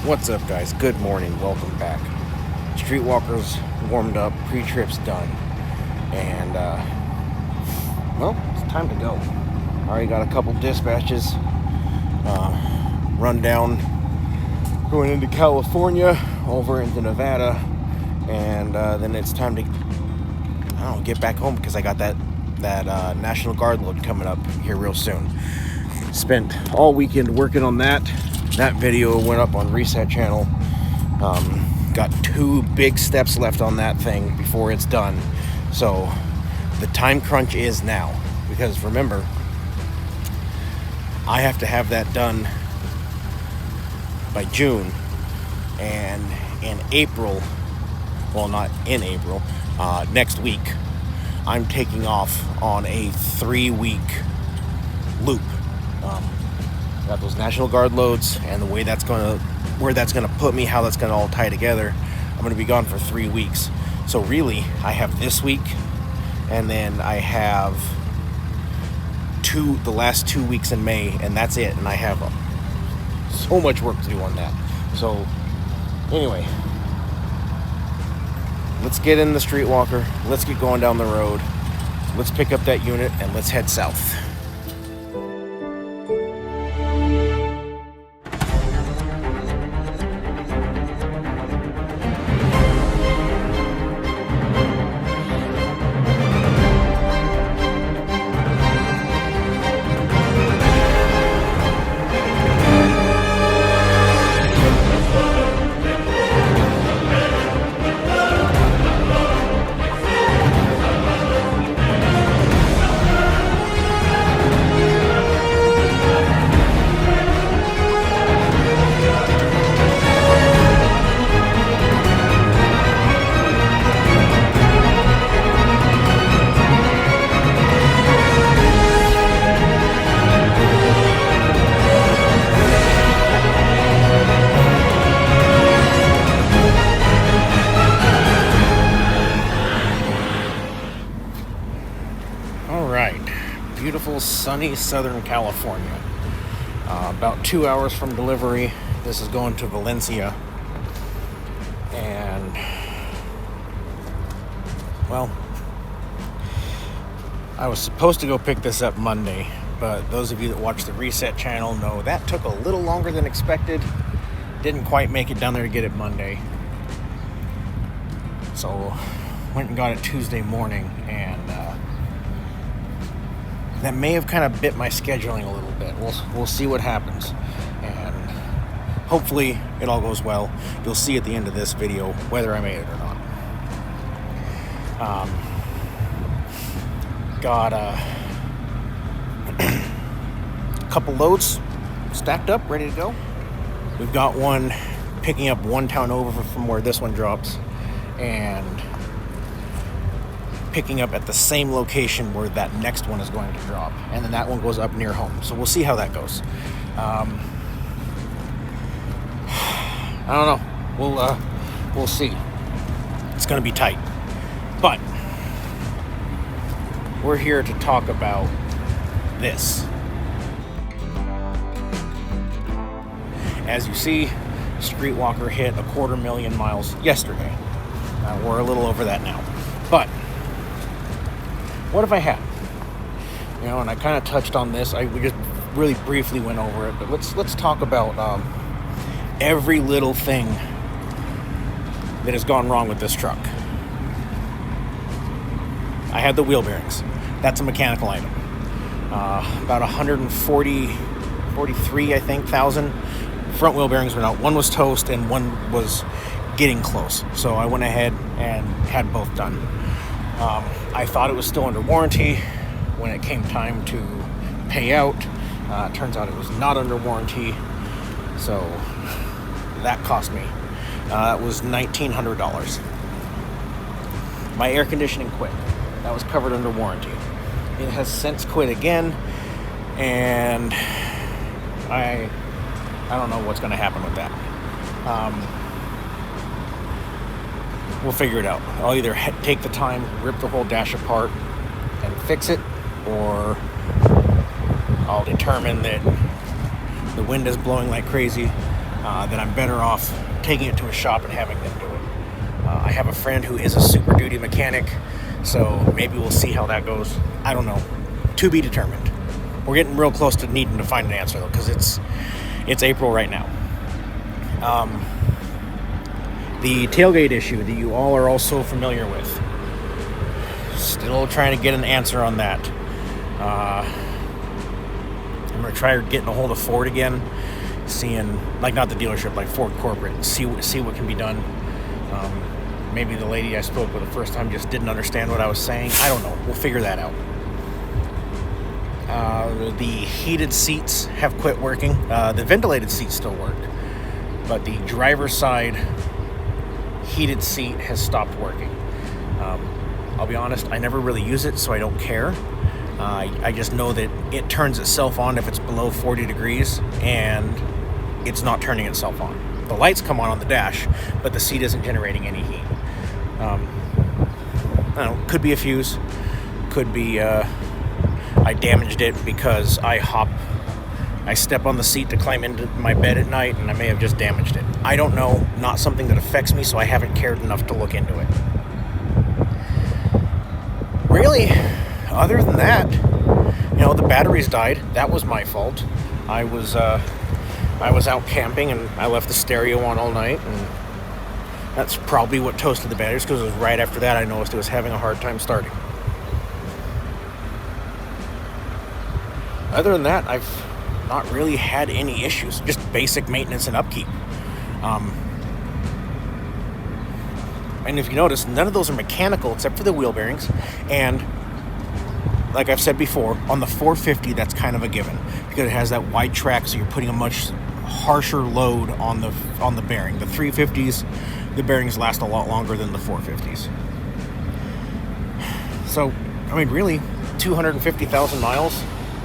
What's up, guys? Good morning. Welcome back. Streetwalkers warmed up, pre-trip's done, and well, it's time to go. Already got a couple dispatches run down, going into California, over into Nevada, and then it's time to get back home because I got that National Guard load coming up here real soon. Spent all weekend working on that. That video went up on Reset channel. Got 2 big steps left on that thing before it's done. So the time crunch is now, because remember, I have to have that done by June, and in April, well, not in April, next week, I'm taking off on a 3-week loop. Got those National Guard loads, and the way that's where that's gonna put me, how that's gonna all tie together. I'm gonna be gone for 3 weeks. So really, I have this week, and then I have the last 2 weeks in May, and that's it. And I have so much work to do on that. So anyway, let's get in the Streetwalker. Let's get going down the road. Let's pick up that unit and let's head south. Beautiful, sunny Southern California. About 2 hours from delivery. This is going to Valencia. And, well, I was supposed to go pick this up Monday, but those of you that watch the Reset channel know that took a little longer than expected. Didn't quite make it down there to get it Monday. So, went and got it Tuesday morning, and that may have kind of bit my scheduling a little bit. We'll see what happens, and hopefully it all goes well. You'll see at the end of this video whether I made it or not. Got a couple loads stacked up, ready to go. We've got one picking up one town over from where this one drops, and picking up at the same location where that next one is going to drop, and then that one goes up near home. So we'll see how that goes. I don't know. We'll see. It's going to be tight, but we're here to talk about this. As you see, Streetwalker hit 250,000 miles yesterday. We're a little over that now, but what if I had? And I kind of touched on this. We just really briefly went over it, but let's talk about every little thing that has gone wrong with this truck. I had the wheel bearings. That's a mechanical item. About 143, I think, thousand front wheel bearings went out. One was toast and one was getting close. So I went ahead and had both done. I thought it was still under warranty. When it came time to pay out, turns out it was not under warranty. So that cost me. That was $1,900. My air conditioning quit. That was covered under warranty. It has since quit again, and I don't know what's going to happen with that. We'll figure it out. I'll either take the time, rip the whole dash apart, and fix it, or I'll determine that the wind is blowing like crazy. then I'm better off taking it to a shop and having them do it. I have a friend who is a Super Duty mechanic, so maybe we'll see how that goes. I don't know. To be determined. We're getting real close to needing to find an answer, though, because it's April right now. The tailgate issue that you all are so familiar with. Still trying to get an answer on that. I'm going to try getting a hold of Ford again, seeing, like, not the dealership, like Ford corporate, see what can be done. Maybe the lady I spoke with the first time just didn't understand what I was saying. I don't know. We'll figure that out. The heated seats have quit working. The ventilated seats still work, but the driver's side heated seat has stopped working. I'll be honest, I never really use it, so I don't care. I just know that it turns itself on if it's below 40 degrees, and it's not turning itself on. The lights come on the dash, but the seat isn't generating any heat. I don't know, could be a fuse, could be I damaged it because I step on the seat to climb into my bed at night, and I may have just damaged it. I don't know, not something that affects me, so I haven't cared enough to look into it. Really, other than that, the batteries died. That was my fault. I was out camping, and I left the stereo on all night, and that's probably what toasted the batteries, because it was right after that I noticed it was having a hard time starting. Other than that, I've not really had any issues, just basic maintenance and upkeep. And if you notice, none of those are mechanical except for the wheel bearings. And like I've said before, on the 450, that's kind of a given because it has that wide track, so you're putting a much harsher load on the bearing. The 350s, the bearings last a lot longer than the 450s. So, really, 250,000 miles,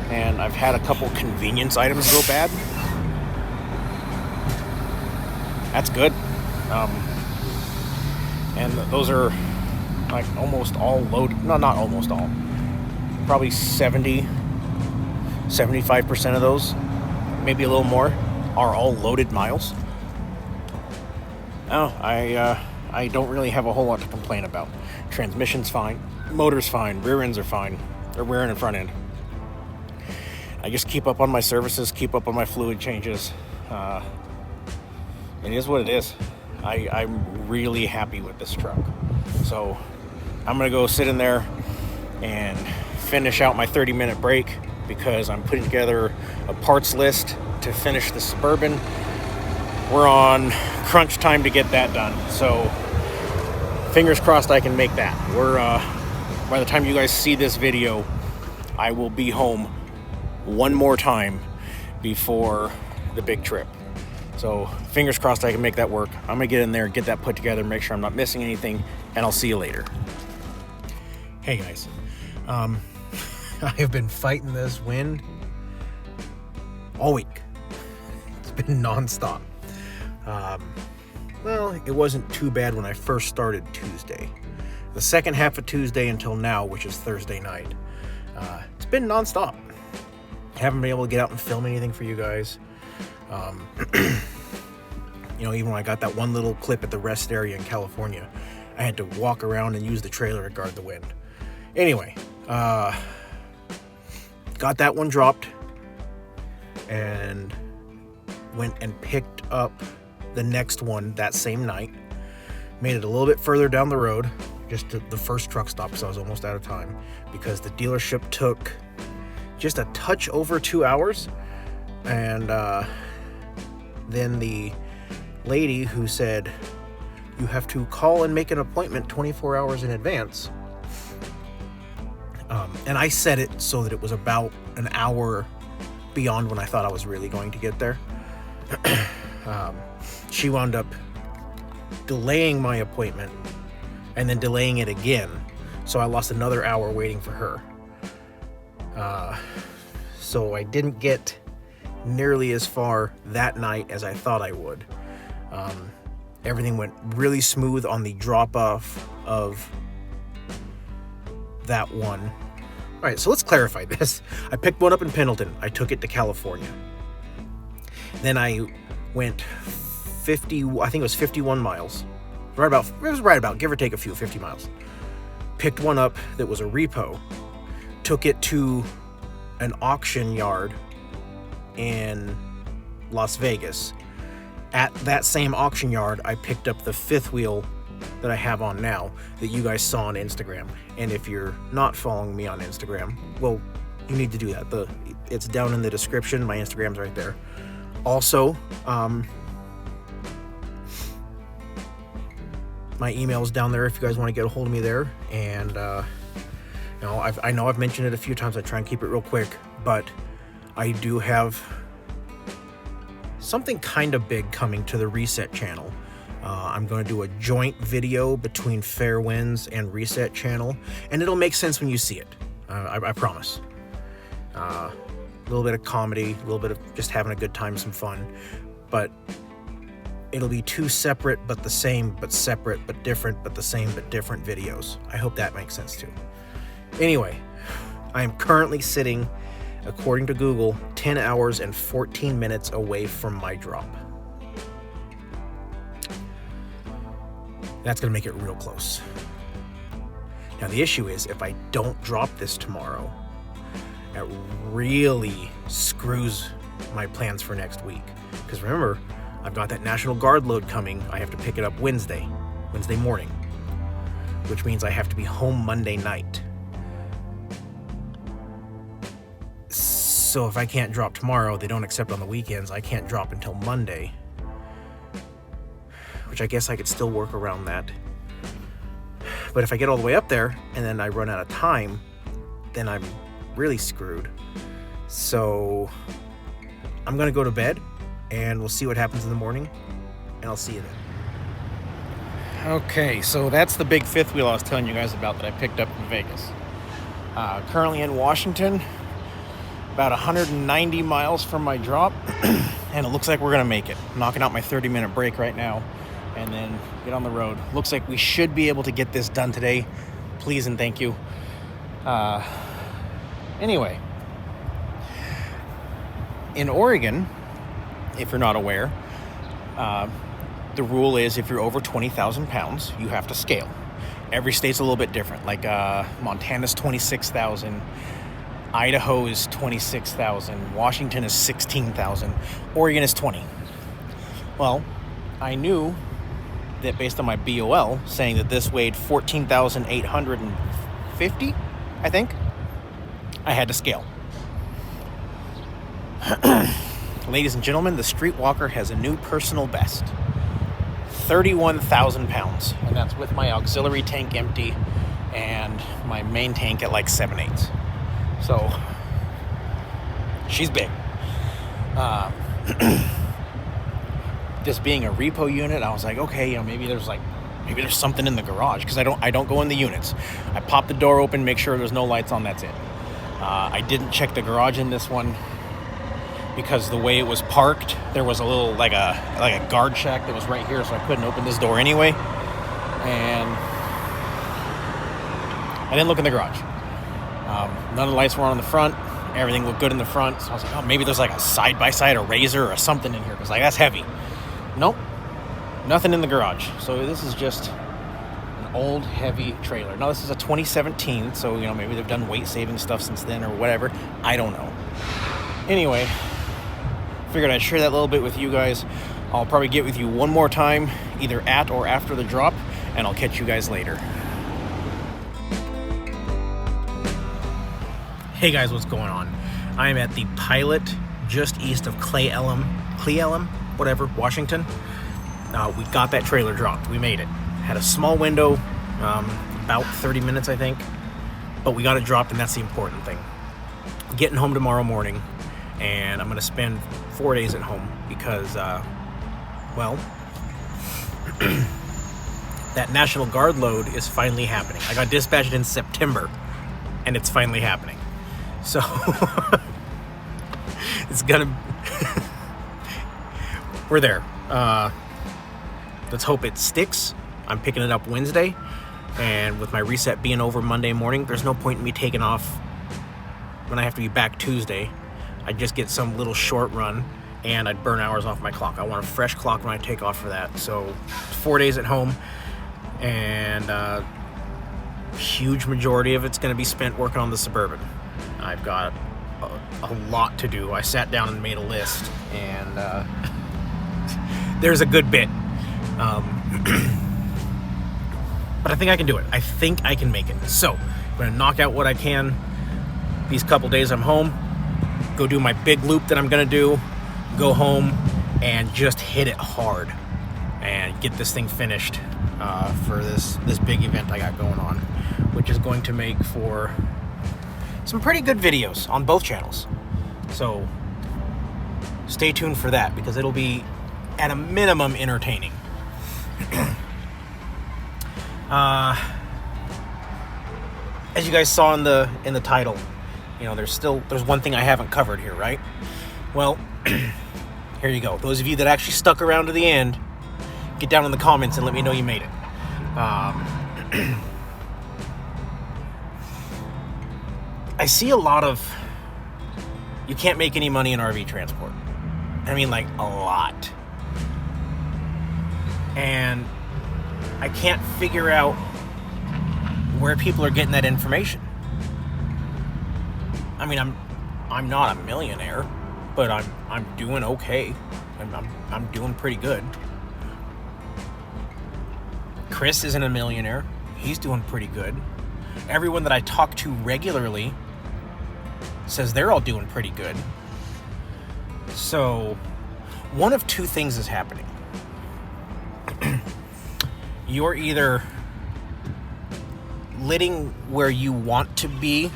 and I've had a couple convenience items go bad. That's good. And those are like almost all loaded. No, not almost all. Probably 75% of those, maybe a little more, are all loaded miles. I don't really have a whole lot to complain about. Transmission's fine, motor's fine, rear ends are fine, or rear end and front end. I just keep up on my services, keep up on my fluid changes. It is what it is. I'm really happy with this truck. So I'm gonna go sit in there and finish out my 30-minute break because I'm putting together a parts list to finish the Suburban. We're on crunch time to get that done. So fingers crossed I can make that. By the time you guys see this video, I will be home one more time before the big trip. So fingers crossed I can make that work. I'm gonna get in there, get that put together, make sure I'm not missing anything, and I'll see you later. Hey guys, I have been fighting this wind all week. It's been nonstop. Well, it wasn't too bad when I first started Tuesday. The second half of Tuesday until now, which is Thursday night, it's been nonstop. Haven't been able to get out and film anything for you guys. Even when I got that one little clip at the rest area in California, I had to walk around and use the trailer to guard the wind. Anyway, got that one dropped and went and picked up the next one that same night. Made it a little bit further down the road, just to the first truck stop, because I was almost out of time, because the dealership took just a touch over 2 hours. And then the lady who said you have to call and make an appointment 24 hours in advance, and I set it so that it was about an hour beyond when I thought I was really going to get there. She wound up delaying my appointment and then delaying it again, so I lost another hour waiting for her. So I didn't get nearly as far that night as I thought I would. Everything went really smooth on the drop-off of that one. All right, so let's clarify this. I picked one up in Pendleton. I took it to California. Then I went 50, I think it was 51 miles. It was right about, give or take a few, 50 miles. Picked one up that was a repo, took it to an auction yard in Las Vegas. At that same auction yard, I picked up the fifth wheel that I have on now that you guys saw on Instagram. And if you're not following me on Instagram, well, you need to do that. It's down in the description. My Instagram's right there. Also, my email's down there if you guys want to get a hold of me there. And I know I've mentioned it a few times. I try and keep it real quick, but I do have something kind of big coming to the Reset channel. I'm going to do a joint video between Fair Winds and Reset channel, and it'll make sense when you see it. I promise. A little bit of comedy, a little bit of just having a good time, some fun, but it'll be two separate but the same, but separate but different, but the same but different videos. I hope that makes sense too. Anyway, I am currently sitting, according to Google, 10 hours and 14 minutes away from my drop. That's gonna make it real close. Now the issue is, if I don't drop this tomorrow, that really screws my plans for next week. Because remember, I've got that National Guard load coming. I have to pick it up Wednesday morning, which means I have to be home Monday night. So if I can't drop tomorrow, they don't accept on the weekends, I can't drop until Monday, which I guess I could still work around that. But if I get all the way up there and then I run out of time, then I'm really screwed. So I'm gonna go to bed and we'll see what happens in the morning, and I'll see you then. Okay, so that's the big fifth wheel I was telling you guys about that I picked up in Vegas. Currently in Washington, about 190 miles from my drop, and it looks like we're gonna make it. I'm knocking out my 30-minute break right now, and then get on the road. Looks like we should be able to get this done today. Please and thank you. Anyway, in Oregon, if you're not aware, the rule is if you're over 20,000 pounds, you have to scale. Every state's a little bit different. Like Montana's 26,000, Idaho is 26,000, Washington is 16,000, Oregon is 20. Well, I knew that based on my BOL saying that this weighed 14,850, I think, I had to scale. Ladies and gentlemen, the Streetwalker has a new personal best. 31,000 pounds, and that's with my auxiliary tank empty and my main tank at like 7/8. So she's big. This being a repo unit, I was like, okay, maybe there's something in the garage, because I don't go in the units. I pop the door open, make sure there's no lights on, that's it. I didn't check the garage in this one because the way it was parked, there was a little like a guard shack that was right here, so I couldn't open this door anyway. And I didn't look in the garage. None of the lights were on in the front. Everything looked good in the front. So I was like, oh, maybe there's like a side-by-side, a Razor or something in here, because like that's heavy. Nope, nothing in the garage. So this is just an old heavy trailer. Now this is a 2017, so maybe they've done weight-saving stuff since then or whatever. I don't know. Anyway, figured I'd share that little bit with you guys. I'll probably get with you one more time, either at or after the drop, and I'll catch you guys later. Hey guys, what's going on? I'm at the Pilot, just east of Cle Elum, whatever, Washington. We got that trailer dropped. We made it. Had a small window, about 30 minutes, I think, but we got it dropped, and that's the important thing. Getting home tomorrow morning, and I'm going to spend 4 days at home because, that National Guard load is finally happening. I got dispatched in September, and it's finally happening. So, it's gonna... We're there. Let's hope it sticks. I'm picking it up Wednesday, and with my reset being over Monday morning, there's no point in me taking off when I have to be back Tuesday. I just get some little short run, and I'd burn hours off my clock. I want a fresh clock when I take off for that. So 4 days at home, and huge majority of it's going to be spent working on the Suburban. I've got a lot to do. I sat down and made a list, and there's a good bit. But I think I can do it. I think I can make it. So I'm going to knock out what I can these couple days I'm home, go do my big loop that I'm going to do, go home, and just hit it hard and get this thing finished for this big event I got going on, which is going to make for some pretty good videos on both channels. So stay tuned for that, because it'll be at a minimum entertaining. As you guys saw in the title, you know, there's one thing I haven't covered here, right? Well, here you go. Those of you that actually stuck around to the end, get down in the comments and let me know you made it. I see a lot of, you can't make any money in RV transport. I mean, like, a lot. And I can't figure out where people are getting that information. I mean, I'm not a millionaire, but I'm doing okay. I'm doing pretty good. Chris isn't a millionaire. He's doing pretty good. Everyone that I talk to regularly says they're all doing pretty good. So one of two things is happening. You're either letting where you want to be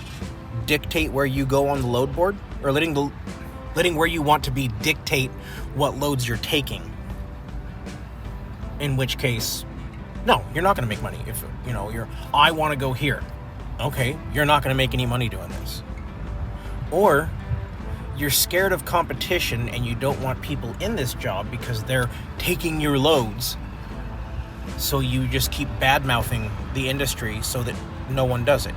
dictate where you go on the load board, or letting where you want to be dictate what loads you're taking. In which case, no, you're not going to make money. If, you know, I want to go here. Okay, you're not going to make any money doing this. Or you're scared of competition and you don't want people in this job because they're taking your loads. So you just keep bad-mouthing the industry so that no one does it.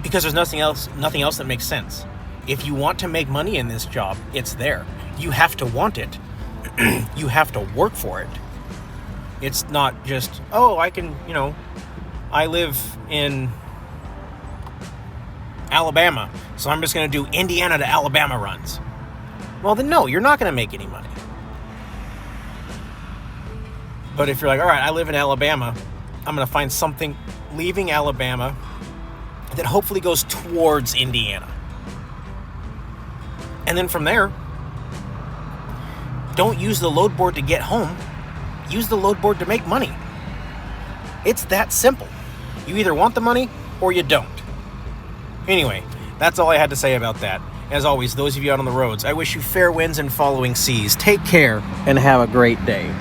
Because there's nothing else that makes sense. If you want to make money in this job, it's there. You have to want it. You have to work for it. It's not just, oh, I can, you know, I live in Alabama, so I'm just going to do Indiana to Alabama runs. Well, then no, you're not going to make any money. But if you're like, all right, I live in Alabama, I'm going to find something leaving Alabama that hopefully goes towards Indiana. And then from there, don't use the load board to get home. Use the load board to make money. It's that simple. You either want the money or you don't. Anyway, that's all I had to say about that. As always, those of you out on the roads, I wish you fair winds and following seas. Take care and have a great day.